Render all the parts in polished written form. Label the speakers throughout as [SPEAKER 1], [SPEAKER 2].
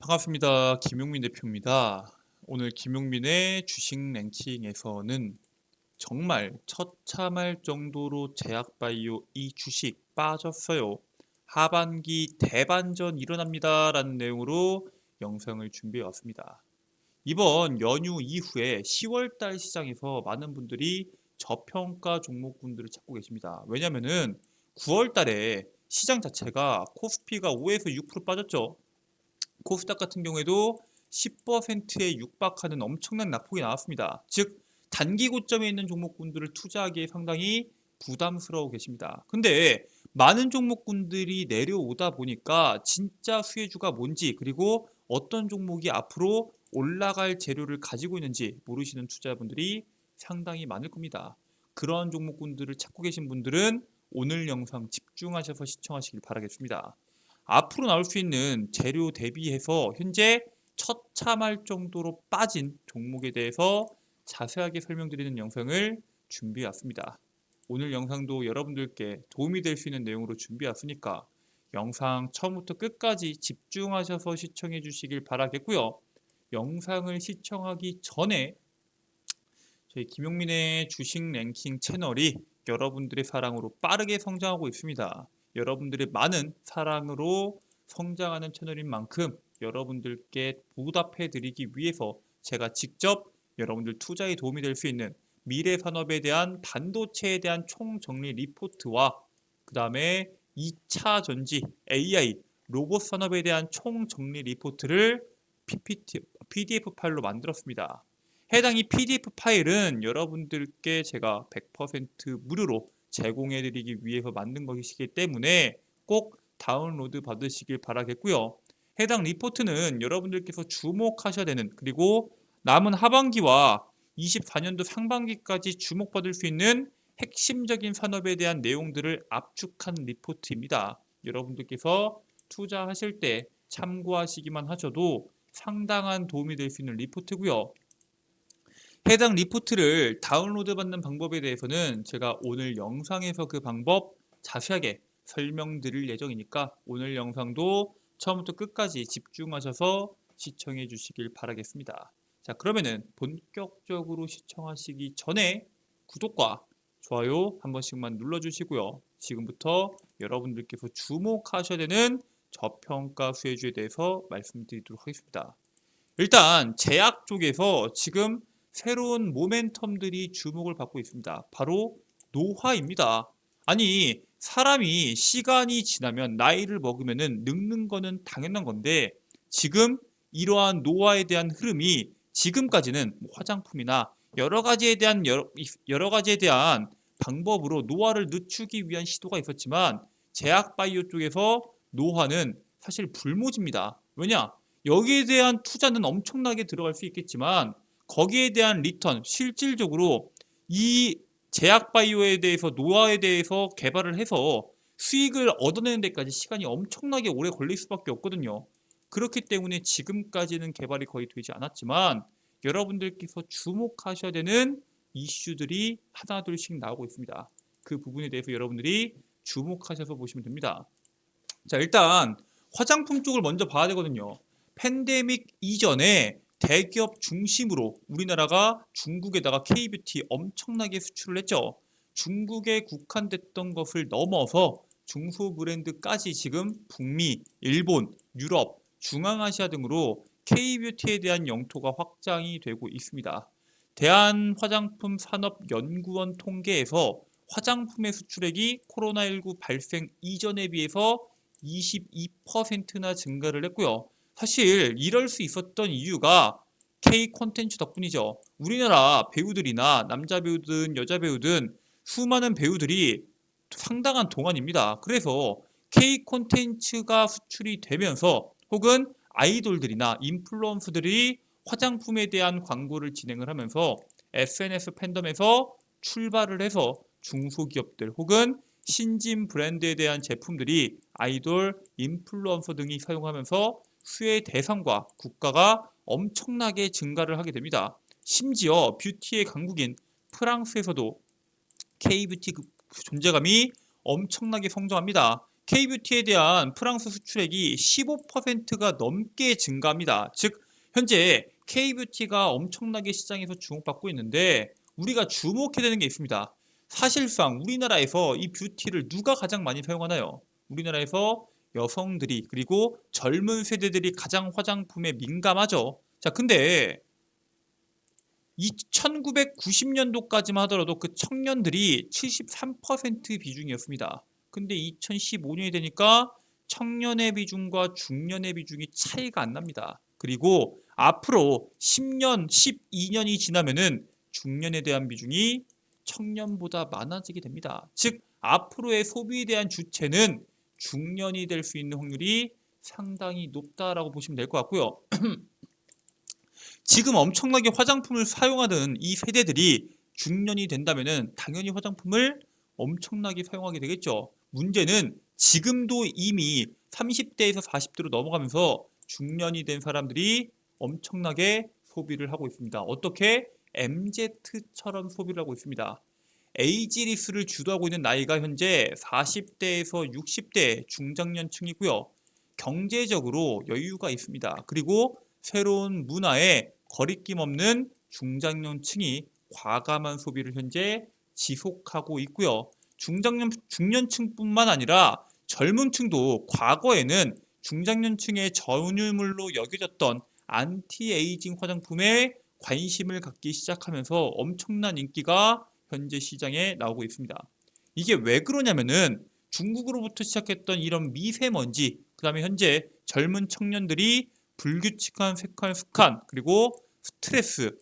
[SPEAKER 1] 반갑습니다. 김용민 대표입니다. 오늘 김용민의 주식 랭킹에서는 정말 처참할 정도로 제약바이오 이 주식 빠졌어요. 하반기 대반전 일어납니다. 라는 내용으로 영상을 준비해 왔습니다. 이번 연휴 이후에 10월달 시장에서 많은 분들이 저평가 종목군들을 찾고 계십니다. 왜냐면은 9월달에 시장 자체가 코스피가 5에서 6% 빠졌죠. 코스닥 같은 경우에도 10%에 육박하는 엄청난 낙폭이 나왔습니다. 즉 단기 고점에 있는 종목군들을 투자하기에 상당히 부담스러워 계십니다. 근데 많은 종목군들이 내려오다 보니까 진짜 수혜주가 뭔지, 그리고 어떤 종목이 앞으로 올라갈 재료를 가지고 있는지 모르시는 투자자분들이 상당히 많을 겁니다. 그런 종목군들을 찾고 계신 분들은 오늘 영상 집중하셔서 시청하시길 바라겠습니다. 앞으로 나올 수 있는 재료 대비해서 현재 처참할 정도로 빠진 종목에 대해서 자세하게 설명드리는 영상을 준비해 왔습니다. 오늘 영상도 여러분들께 도움이 될 수 있는 내용으로 준비해 왔으니까 영상 처음부터 끝까지 집중하셔서 시청해 주시길 바라겠고요. 영상을 시청하기 전에 저희 김용민의 주식 랭킹 채널이 여러분들의 사랑으로 빠르게 성장하고 있습니다. 여러분들의 많은 사랑으로 성장하는 채널인 만큼 여러분들께 보답해 드리기 위해서 제가 직접 여러분들 투자에 도움이 될 수 있는 미래 산업에 대한 반도체에 대한 총정리 리포트와 그 다음에 2차 전지, AI, 로봇 산업에 대한 총정리 리포트를 PPT, PDF 파일로 만들었습니다. 해당 이 PDF 파일은 여러분들께 제가 100% 무료로 제공해 드리기 위해서 만든 것이기 때문에 꼭 다운로드 받으시길 바라겠고요. 해당 리포트는 여러분들께서 주목하셔야 되는, 그리고 남은 하반기와 24년도 상반기까지 주목받을 수 있는 핵심적인 산업에 대한 내용들을 압축한 리포트입니다. 여러분들께서 투자하실 때 참고하시기만 하셔도 상당한 도움이 될 수 있는 리포트고요. 해당 리포트를 다운로드 받는 방법에 대해서는 제가 오늘 영상에서 그 방법 자세하게 설명드릴 예정이니까 오늘 영상도 처음부터 끝까지 집중하셔서 시청해 주시길 바라겠습니다. 자, 그러면은 본격적으로 시청하시기 전에 구독과 좋아요 한 번씩만 눌러주시고요. 지금부터 여러분들께서 주목하셔야 되는 저평가 수혜주에 대해서 말씀드리도록 하겠습니다. 일단 제약 쪽에서 지금 새로운 모멘텀들이 주목을 받고 있습니다. 바로 노화입니다. 아니, 사람이 시간이 지나면 나이를 먹으면은 늙는 거는 당연한 건데 지금 이러한 노화에 대한 흐름이 지금까지는 화장품이나 여러 가지에 대한 방법으로 노화를 늦추기 위한 시도가 있었지만 제약 바이오 쪽에서 노화는 사실 불모지입니다. 왜냐? 여기에 대한 투자는 엄청나게 들어갈 수 있겠지만 거기에 대한 리턴, 실질적으로 이 제약 바이오에 대해서 노화에 대해서 개발을 해서 수익을 얻어내는 데까지 시간이 엄청나게 오래 걸릴 수밖에 없거든요. 그렇기 때문에 지금까지는 개발이 거의 되지 않았지만 여러분들께서 주목하셔야 되는 이슈들이 하나둘씩 나오고 있습니다. 그 부분에 대해서 여러분들이 주목하셔서 보시면 됩니다. 자, 일단 화장품 쪽을 먼저 봐야 되거든요. 팬데믹 이전에 대기업 중심으로 우리나라가 중국에다가 K뷰티 엄청나게 수출을 했죠. 중국에 국한됐던 것을 넘어서 중소 브랜드까지 지금 북미, 일본, 유럽, 중앙아시아 등으로 K뷰티에 대한 영토가 확장이 되고 있습니다. 대한화장품산업연구원 통계에서 화장품의 수출액이 코로나19 발생 이전에 비해서 22%나 증가를 했고요. 사실 이럴 수 있었던 이유가 K 콘텐츠 덕분이죠. 우리나라 배우들이나 남자 배우든 여자 배우든 수많은 배우들이 상당한 동안입니다. 그래서 K 콘텐츠가 수출이 되면서 혹은 아이돌들이나 인플루언서들이 화장품에 대한 광고를 진행을 하면서 SNS 팬덤에서 출발을 해서 중소기업들 혹은 신진 브랜드에 대한 제품들이 아이돌, 인플루언서 등이 사용하면서 수혜 대상과 국가가 엄청나게 증가를 하게 됩니다. 심지어 뷰티의 강국인 프랑스에서도 K뷰티 존재감이 엄청나게 성장합니다. K뷰티에 대한 프랑스 수출액이 15%가 넘게 증가합니다. 즉 현재 K뷰티가 엄청나게 시장에서 주목받고 있는데 우리가 주목해야 되는 게 있습니다. 사실상 우리나라에서 이 뷰티를 누가 가장 많이 사용하나요? 우리나라에서 여성들이 그리고 젊은 세대들이 가장 화장품에 민감하죠. 자, 근데 1990년도까지만 하더라도 그 청년들이 73% 비중이었습니다. 근데 2015년이 되니까 청년의 비중과 중년의 비중이 차이가 안 납니다. 그리고 앞으로 10년, 12년이 지나면은 중년에 대한 비중이 청년보다 많아지게 됩니다. 즉, 앞으로의 소비에 대한 주체는 중년이 될 수 있는 확률이 상당히 높다라고 보시면 될 것 같고요. 지금 엄청나게 화장품을 사용하는 이 세대들이 중년이 된다면은 당연히 화장품을 엄청나게 사용하게 되겠죠. 문제는 지금도 이미 30대에서 40대로 넘어가면서 중년이 된 사람들이 엄청나게 소비를 하고 있습니다. 어떻게? MZ처럼 소비를 하고 있습니다. 에이지리스를 주도하고 있는 나이가 현재 40대에서 60대 중장년층이고요. 경제적으로 여유가 있습니다. 그리고 새로운 문화에 거리낌 없는 중장년층이 과감한 소비를 현재 지속하고 있고요. 중년층뿐만 아니라 젊은 층도 과거에는 중장년층의 전유물로 여겨졌던 안티에이징 화장품에 관심을 갖기 시작하면서 엄청난 인기가 현재 시장에 나오고 있습니다. 이게 왜 그러냐면은 중국으로부터 시작했던 이런 미세먼지, 그 다음에 현재 젊은 청년들이 불규칙한 생활 습관, 그리고 스트레스,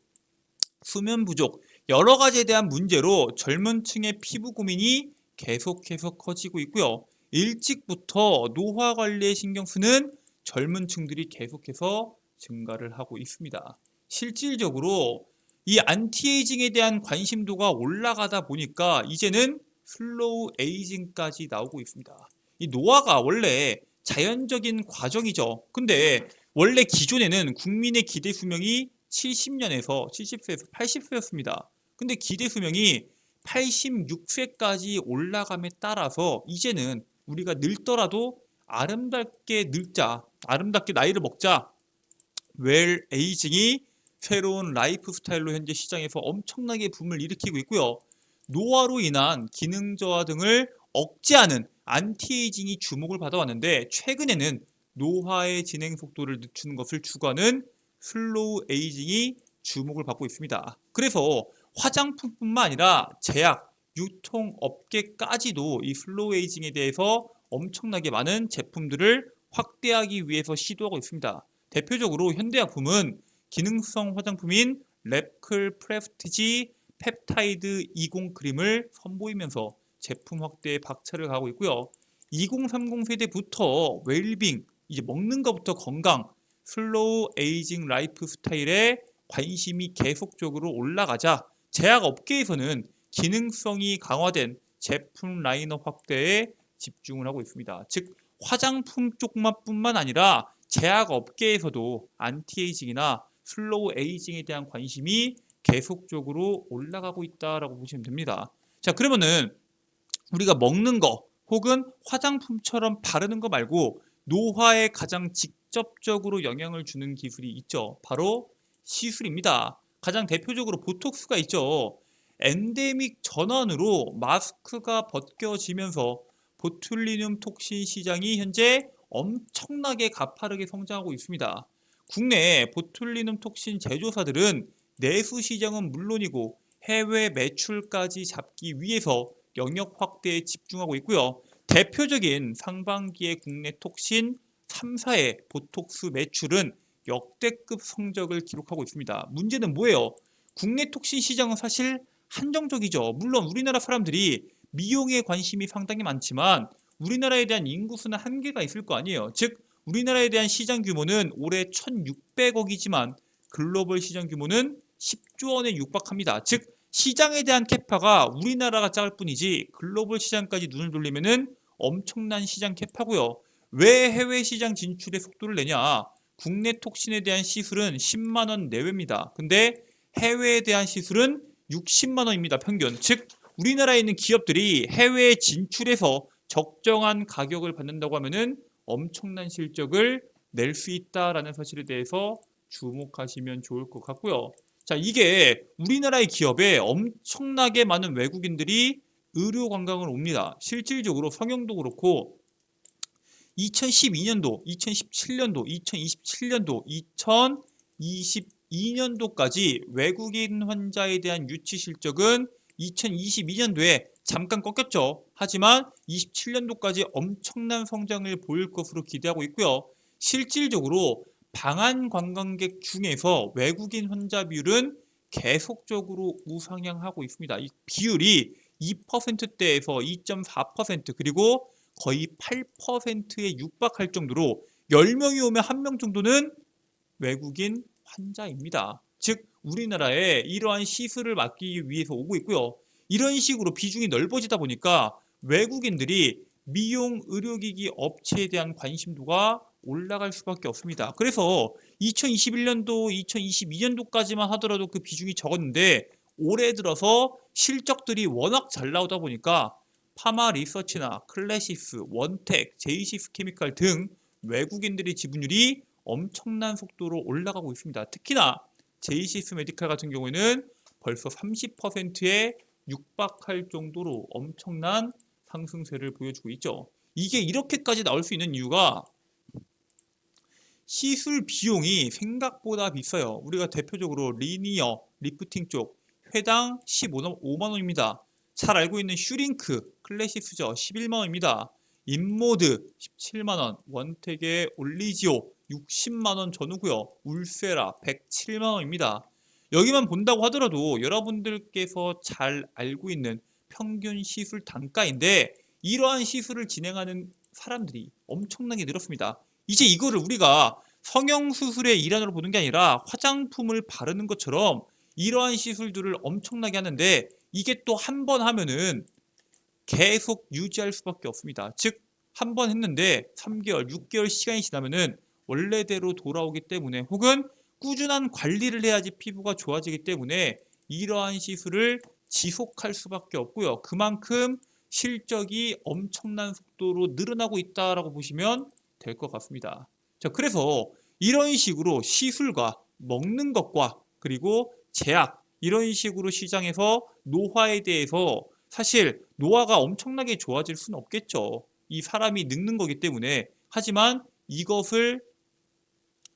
[SPEAKER 1] 수면 부족, 여러 가지에 대한 문제로 젊은 층의 피부 고민이 계속해서 커지고 있고요. 일찍부터 노화 관리에 신경 쓰는 젊은 층들이 계속해서 증가를 하고 있습니다. 실질적으로 이 안티에이징에 대한 관심도가 올라가다 보니까 이제는 슬로우 에이징까지 나오고 있습니다. 이 노화가 원래 자연적인 과정이죠. 근데 원래 기존에는 국민의 기대 수명이 70세에서 80세였습니다. 근데 기대 수명이 86세까지 올라감에 따라서 이제는 우리가 늙더라도 아름답게 늙자, 아름답게 나이를 먹자, 웰 에이징이 새로운 라이프 스타일로 현재 시장에서 엄청나게 붐을 일으키고 있고요. 노화로 인한 기능 저하 등을 억제하는 안티에이징이 주목을 받아왔는데 최근에는 노화의 진행 속도를 늦추는 것을 추구하는 슬로우 에이징이 주목을 받고 있습니다. 그래서 화장품뿐만 아니라 제약, 유통업계까지도 이 슬로우 에이징에 대해서 엄청나게 많은 제품들을 확대하기 위해서 시도하고 있습니다. 대표적으로 현대약품은 기능성 화장품인 랩클 프레스티지 펩타이드 20 크림을 선보이면서 제품 확대에 박차를 가하고 있고요. 2030 세대부터 웰빙, 이제 먹는 것부터 건강, 슬로우 에이징 라이프 스타일에 관심이 계속적으로 올라가자 제약 업계에서는 기능성이 강화된 제품 라인업 확대에 집중을 하고 있습니다. 즉 화장품 쪽만뿐만 아니라 제약 업계에서도 안티에이징이나 슬로우 에이징에 대한 관심이 계속적으로 올라가고 있다라고 보시면 됩니다. 자, 그러면은 우리가 먹는 거 혹은 화장품처럼 바르는 거 말고 노화에 가장 직접적으로 영향을 주는 기술이 있죠. 바로 시술입니다. 가장 대표적으로 보톡스가 있죠. 엔데믹 전환으로 마스크가 벗겨지면서 보툴리눔 톡신 시장이 현재 엄청나게 가파르게 성장하고 있습니다. 국내 보툴리눔 톡신 제조사들은 내수 시장은 물론이고 해외 매출까지 잡기 위해서 영역 확대에 집중하고 있고요. 대표적인 상반기의 국내 톡신 3사의 보톡스 매출은 역대급 성적을 기록하고 있습니다. 문제는 뭐예요? 국내 톡신 시장은 사실 한정적이죠. 물론 우리나라 사람들이 미용에 관심이 상당히 많지만 우리나라에 대한 인구수는 한계가 있을 거 아니에요. 즉 우리나라에 대한 시장 규모는 올해 1,600억이지만 글로벌 시장 규모는 10조 원에 육박합니다. 즉 시장에 대한 캐파가 우리나라가 작을 뿐이지 글로벌 시장까지 눈을 돌리면은 엄청난 시장 캐파고요. 왜 해외 시장 진출에 속도를 내냐? 국내 톡신에 대한 시술은 10만 원 내외입니다. 근데 해외에 대한 시술은 60만 원입니다. 평균. 즉 우리나라에 있는 기업들이 해외에 진출해서 적정한 가격을 받는다고 하면은 엄청난 실적을 낼 수 있다라는 사실에 대해서 주목하시면 좋을 것 같고요. 자, 이게 우리나라의 기업에 엄청나게 많은 외국인들이 의료 관광을 옵니다. 실질적으로 성형도 그렇고 2012년도, 2017년도, 2027년도, 2022년도까지 외국인 환자에 대한 유치 실적은 2022년도에 잠깐 꺾였죠. 하지만 27년도까지 엄청난 성장을 보일 것으로 기대하고 있고요. 실질적으로 방한 관광객 중에서 외국인 환자 비율은 계속적으로 우상향하고 있습니다. 이 비율이 2%대에서 2.4% 그리고 거의 8%에 육박할 정도로 10명이 오면 1명 정도는 외국인 환자입니다. 즉 우리나라에 이러한 시술을 맡기 위해서 오고 있고요. 이런 식으로 비중이 넓어지다 보니까 외국인들이 미용 의료기기 업체에 대한 관심도가 올라갈 수밖에 없습니다. 그래서 2021년도, 2022년도까지만 하더라도 그 비중이 적었는데 올해 들어서 실적들이 워낙 잘 나오다 보니까 파마 리서치나 클래시스, 원텍, 제이시스 케미칼 등 외국인들의 지분율이 엄청난 속도로 올라가고 있습니다. 특히나 제이시스 메디칼 같은 경우에는 벌써 30%에 육박할 정도로 엄청난 상승세를 보여주고 있죠. 이게 이렇게까지 나올 수 있는 이유가 시술 비용이 생각보다 비싸요. 우리가 대표적으로 리니어, 리프팅 쪽 회당 15만 원입니다. 잘 알고 있는 슈링크, 클래시스죠. 11만 원입니다. 인모드 17만 원, 원텍의 올리지오 60만 원 전후고요. 울세라 107만 원입니다. 여기만 본다고 하더라도 여러분들께서 잘 알고 있는 평균 시술 단가인데 이러한 시술을 진행하는 사람들이 엄청나게 늘었습니다. 이제 이거를 우리가 성형수술의 일환으로 보는 게 아니라 화장품을 바르는 것처럼 이러한 시술들을 엄청나게 하는데 이게 또 한 번 하면은 계속 유지할 수밖에 없습니다. 즉, 한 번 했는데 3개월, 6개월 시간이 지나면은 원래대로 돌아오기 때문에 혹은 꾸준한 관리를 해야지 피부가 좋아지기 때문에 이러한 시술을 지속할 수밖에 없고요. 그만큼 실적이 엄청난 속도로 늘어나고 있다라고 보시면 될 것 같습니다. 자, 그래서 이런 식으로 시술과 먹는 것과 그리고 제약 이런 식으로 시장에서 노화에 대해서 사실 노화가 엄청나게 좋아질 수는 없겠죠. 이 사람이 늙는 거기 때문에. 하지만 이것을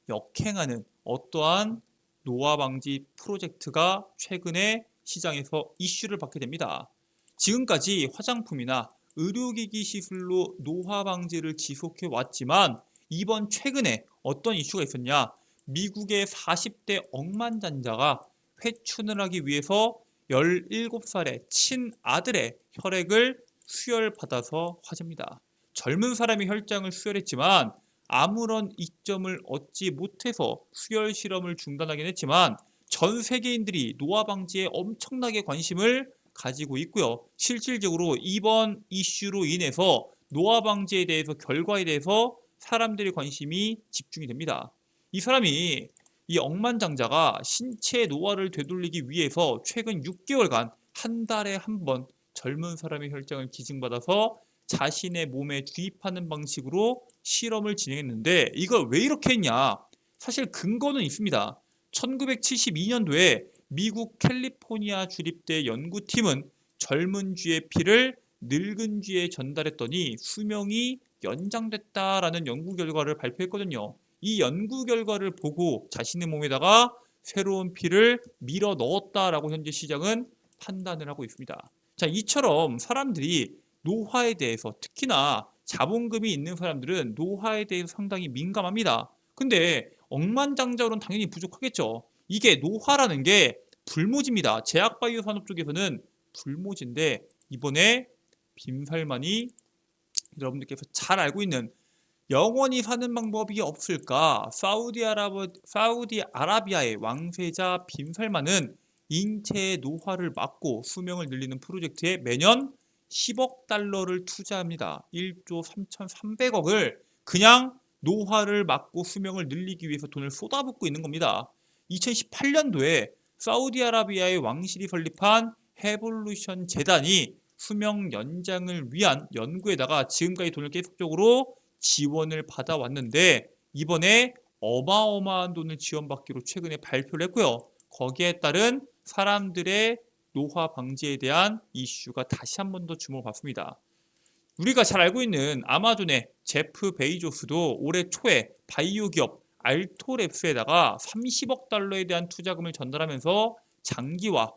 [SPEAKER 1] 역행하는 어떠한 노화 방지 프로젝트가 최근에 시장에서 이슈를 받게 됩니다. 지금까지 화장품이나 의료기기 시술로 노화 방지를 지속해 왔지만 이번 최근에 어떤 이슈가 있었냐? 미국의 40대 억만장자가 회춘을 하기 위해서 17살의 친아들의 혈액을 수혈받아서 화제입니다. 젊은 사람이 혈장을 수혈했지만 아무런 이점을 얻지 못해서 수혈 실험을 중단하긴 했지만 전 세계인들이 노화 방지에 엄청나게 관심을 가지고 있고요. 실질적으로 이번 이슈로 인해서 노화 방지에 대해서 결과에 대해서 사람들의 관심이 집중이 됩니다. 이 사람이 이 억만장자가 신체 노화를 되돌리기 위해서 최근 6개월간 한 달에 한 번 젊은 사람의 혈장을 기증받아서 자신의 몸에 주입하는 방식으로 실험을 진행했는데 이걸 왜 이렇게 했냐? 사실 근거는 있습니다. 1972년도에 미국 캘리포니아 주립대 연구팀은 젊은 쥐의 피를 늙은 쥐에 전달했더니 수명이 연장됐다라는 연구 결과를 발표했거든요. 이 연구 결과를 보고 자신의 몸에다가 새로운 피를 밀어 넣었다라고 현재 시장은 판단을 하고 있습니다. 자, 이처럼 사람들이 노화에 대해서 특히나 자본금이 있는 사람들은 노화에 대해서 상당히 민감합니다. 근데 억만장자로는 당연히 부족하겠죠. 이게 노화라는 게 불모지입니다. 제약바이오 산업 쪽에서는 불모지인데 이번에 빈살만이 여러분들께서 잘 알고 있는 영원히 사는 방법이 없을까? 사우디아라비아의 왕세자 빈살만은 인체의 노화를 막고 수명을 늘리는 프로젝트에 매년 10억 달러를 투자합니다. 1조 3,300억을 그냥 노화를 막고 수명을 늘리기 위해서 돈을 쏟아붓고 있는 겁니다. 2018년도에 사우디아라비아의 왕실이 설립한 해볼루션 재단이 수명 연장을 위한 연구에다가 지금까지 돈을 계속적으로 지원을 받아왔는데 이번에 어마어마한 돈을 지원받기로 최근에 발표를 했고요. 거기에 따른 사람들의 노화 방지에 대한 이슈가 다시 한 번 더 주목을 받습니다. 우리가 잘 알고 있는 아마존의 제프 베이조스도 올해 초에 바이오 기업 알토랩스에다가 30억 달러에 대한 투자금을 전달하면서 장기와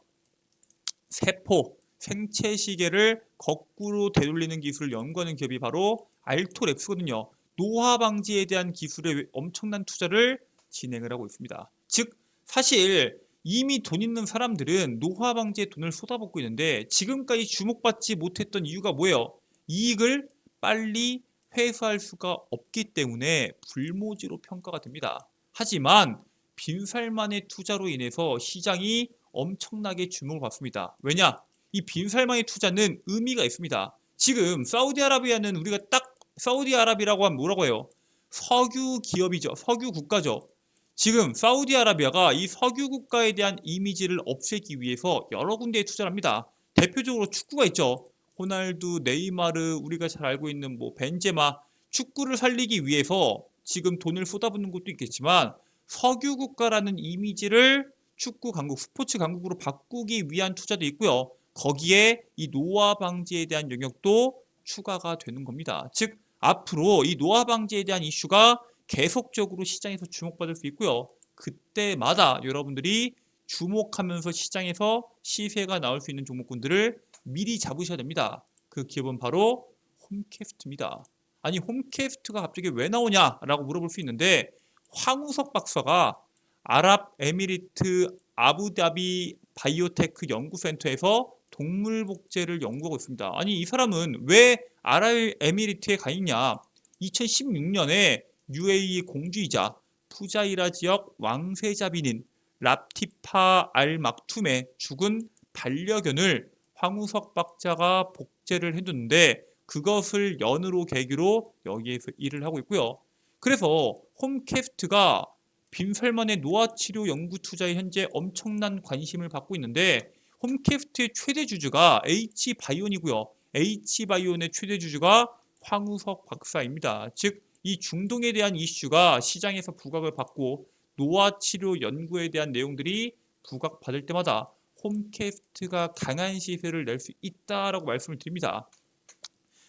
[SPEAKER 1] 세포, 생체 시계를 거꾸로 되돌리는 기술을 연구하는 기업이 바로 알토랩스거든요. 노화 방지에 대한 기술에 엄청난 투자를 진행을 하고 있습니다. 즉 사실 이미 돈 있는 사람들은 노화 방지에 돈을 쏟아붓고 있는데 지금까지 주목받지 못했던 이유가 뭐예요? 이익을 빨리 회수할 수가 없기 때문에 불모지로 평가가 됩니다. 하지만 빈살만의 투자로 인해서 시장이 엄청나게 주목을 받습니다. 왜냐? 이 빈살만의 투자는 의미가 있습니다. 지금 사우디아라비아는 우리가 딱 사우디아라비아라고 하면 뭐라고 해요? 석유 기업이죠. 석유 국가죠. 지금 사우디아라비아가 이 석유 국가에 대한 이미지를 없애기 위해서 여러 군데에 투자를 합니다. 대표적으로 축구가 있죠. 호날두, 네이마르, 우리가 잘 알고 있는 뭐 벤제마, 축구를 살리기 위해서 지금 돈을 쏟아붓는 것도 있겠지만 석유 국가라는 이미지를 축구 강국, 스포츠 강국으로 바꾸기 위한 투자도 있고요. 거기에 이 노화 방지에 대한 영역도 추가가 되는 겁니다. 즉 앞으로 이 노화 방지에 대한 이슈가 계속적으로 시장에서 주목받을 수 있고요. 그때마다 여러분들이 주목하면서 시장에서 시세가 나올 수 있는 종목군들을 미리 잡으셔야 됩니다. 그 기업은 바로 홈캐스트입니다. 아니 홈캐스트가 갑자기 왜 나오냐라고 물어볼 수 있는데 황우석 박사가 아랍에미리트 아부다비 바이오테크 연구센터에서 동물 복제를 연구하고 있습니다. 아니 이 사람은 왜 아랍에미리트에 가 있냐? 2016년에 UAE 공주이자 푸자이라 지역 왕세자비닌 랍티파 알 막툼의 죽은 반려견을 황우석 박사가 복제를 해뒀는데 그것을 연으로 계기로 여기에서 일을 하고 있고요. 그래서 홈캐스트가 빈살만의 노화치료 연구 투자에 현재 엄청난 관심을 받고 있는데 홈캐스트의 최대 주주가 H바이온이고요. H바이온의 최대 주주가 황우석 박사입니다. 즉 이 중동에 대한 이슈가 시장에서 부각을 받고 노화치료 연구에 대한 내용들이 부각받을 때마다 홈캐스트가 강한 시세를 낼 수 있다라고 말씀을 드립니다.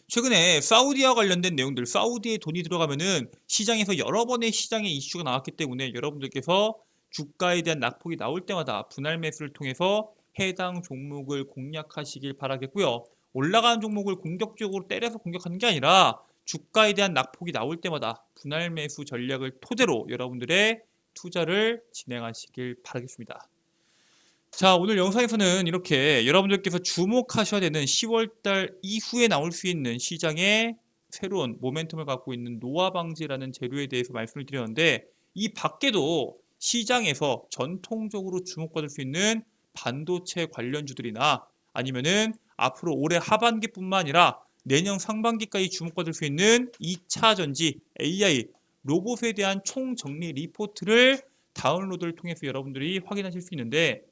[SPEAKER 1] 최근에 사우디와 관련된 내용들, 사우디에 돈이 들어가면은 시장에서 여러 번의 시장의 이슈가 나왔기 때문에 여러분들께서 주가에 대한 낙폭이 나올 때마다 분할 매수를 통해서 해당 종목을 공략하시길 바라겠고요. 올라가는 종목을 공격적으로 때려서 공격하는 게 아니라 주가에 대한 낙폭이 나올 때마다 분할 매수 전략을 토대로 여러분들의 투자를 진행하시길 바라겠습니다. 자, 오늘 영상에서는 이렇게 여러분들께서 주목하셔야 되는 10월달 이후에 나올 수 있는 시장의 새로운 모멘텀을 갖고 있는 노화 방지라는 재료에 대해서 말씀을 드렸는데 이 밖에도 시장에서 전통적으로 주목받을 수 있는 반도체 관련주들이나 아니면은 앞으로 올해 하반기뿐만 아니라 내년 상반기까지 주목받을 수 있는 2차 전지, AI, 로봇에 대한 총정리 리포트를 다운로드를 통해서 여러분들이 확인하실 수 있는데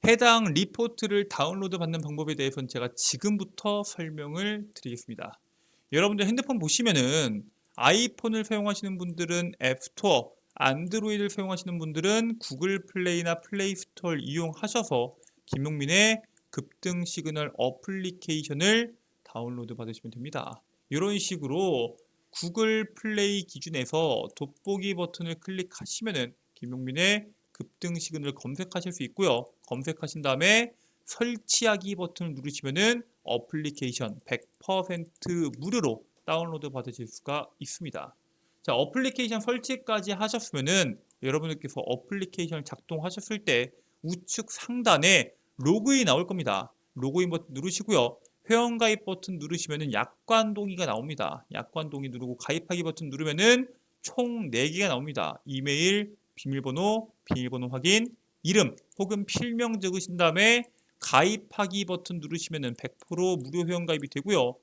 [SPEAKER 1] 해당 리포트를 다운로드 받는 방법에 대해서는 제가 지금부터 설명을 드리겠습니다. 여러분들 핸드폰 보시면은 아이폰을 사용하시는 분들은 앱스토어, 안드로이드를 사용하시는 분들은 구글 플레이나 플레이 스토어를 이용하셔서 김용민의 급등 시그널 어플리케이션을 다운로드 받으시면 됩니다. 이런 식으로 구글 플레이 기준에서 돋보기 버튼을 클릭하시면은 김용민의 급등 시그널을 검색하실 수 있고요. 검색하신 다음에 설치하기 버튼을 누르시면은 어플리케이션 100% 무료로 다운로드 받으실 수가 있습니다. 자, 어플리케이션 설치까지 하셨으면은 여러분들께서 어플리케이션을 작동하셨을 때 우측 상단에 로그인 나올 겁니다. 로그인 버튼 누르시고요. 회원가입 버튼 누르시면은 약관 동의가 나옵니다. 약관 동의 누르고 가입하기 버튼 누르면은 총 4개가 나옵니다. 이메일, 비밀번호 확인, 이름 혹은 필명 적으신 다음에 가입하기 버튼 누르시면은 100% 무료 회원가입이 되고요.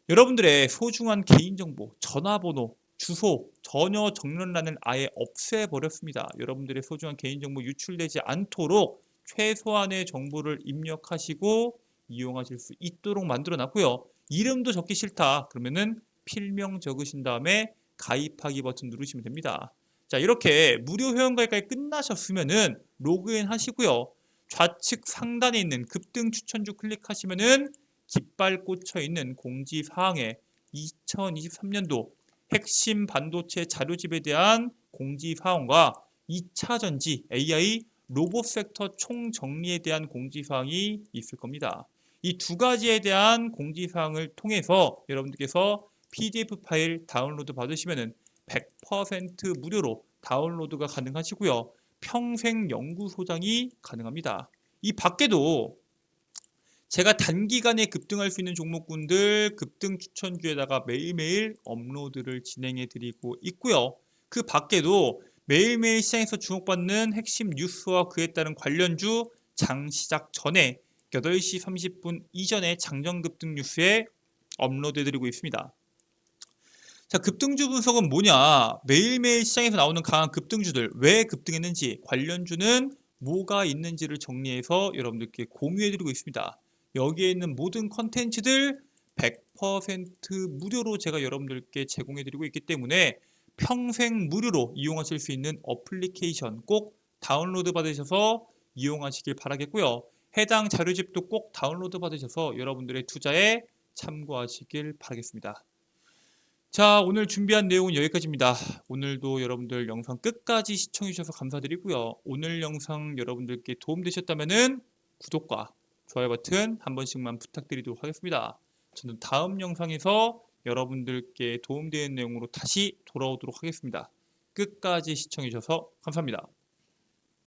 [SPEAKER 1] 여러분들의 소중한 개인정보, 전화번호, 주소, 전혀 정렬란을 아예 없애버렸습니다. 여러분들의 소중한 개인정보 유출되지 않도록 최소한의 정보를 입력하시고 이용하실 수 있도록 만들어 놨고요. 이름도 적기 싫다 그러면은 필명 적으신 다음에 가입하기 버튼 누르시면 됩니다. 자, 이렇게 무료 회원가입까지 끝나셨으면은 로그인 하시고요. 좌측 상단에 있는 급등 추천주 클릭하시면은 깃발 꽂혀 있는 공지사항에 2023년도 핵심 반도체 자료집에 대한 공지사항과 2차 전지 AI 로봇 섹터 총정리에 대한 공지사항이 있을 겁니다. 이 두 가지에 대한 공지사항을 통해서 여러분들께서 PDF 파일 다운로드 받으시면 100% 무료로 다운로드가 가능하시고요. 평생 연구소장이 가능합니다. 이 밖에도 제가 단기간에 급등할 수 있는 종목군들 급등 추천주에다가 매일매일 업로드를 진행해 드리고 있고요. 그 밖에도 매일매일 시장에서 주목받는 핵심 뉴스와 그에 따른 관련주 장 시작 전에 8시 30분 이전에 장전 급등 뉴스에 업로드 해드리고 있습니다. 자, 급등주 분석은 뭐냐? 매일매일 시장에서 나오는 강한 급등주들, 왜 급등했는지, 관련주는 뭐가 있는지를 정리해서 여러분들께 공유해드리고 있습니다. 여기에 있는 모든 컨텐츠들 100% 무료로 제가 여러분들께 제공해드리고 있기 때문에 평생 무료로 이용하실 수 있는 어플리케이션 꼭 다운로드 받으셔서 이용하시길 바라겠고요. 해당 자료집도 꼭 다운로드 받으셔서 여러분들의 투자에 참고하시길 바라겠습니다. 자, 오늘 준비한 내용은 여기까지입니다. 오늘도 여러분들 영상 끝까지 시청해 주셔서 감사드리고요. 오늘 영상 여러분들께 도움되셨다면 구독과 좋아요 버튼 한 번씩만 부탁드리도록 하겠습니다. 저는 다음 영상에서 여러분들께 도움되는 내용으로 다시 돌아오도록 하겠습니다. 끝까지 시청해 주셔서 감사합니다.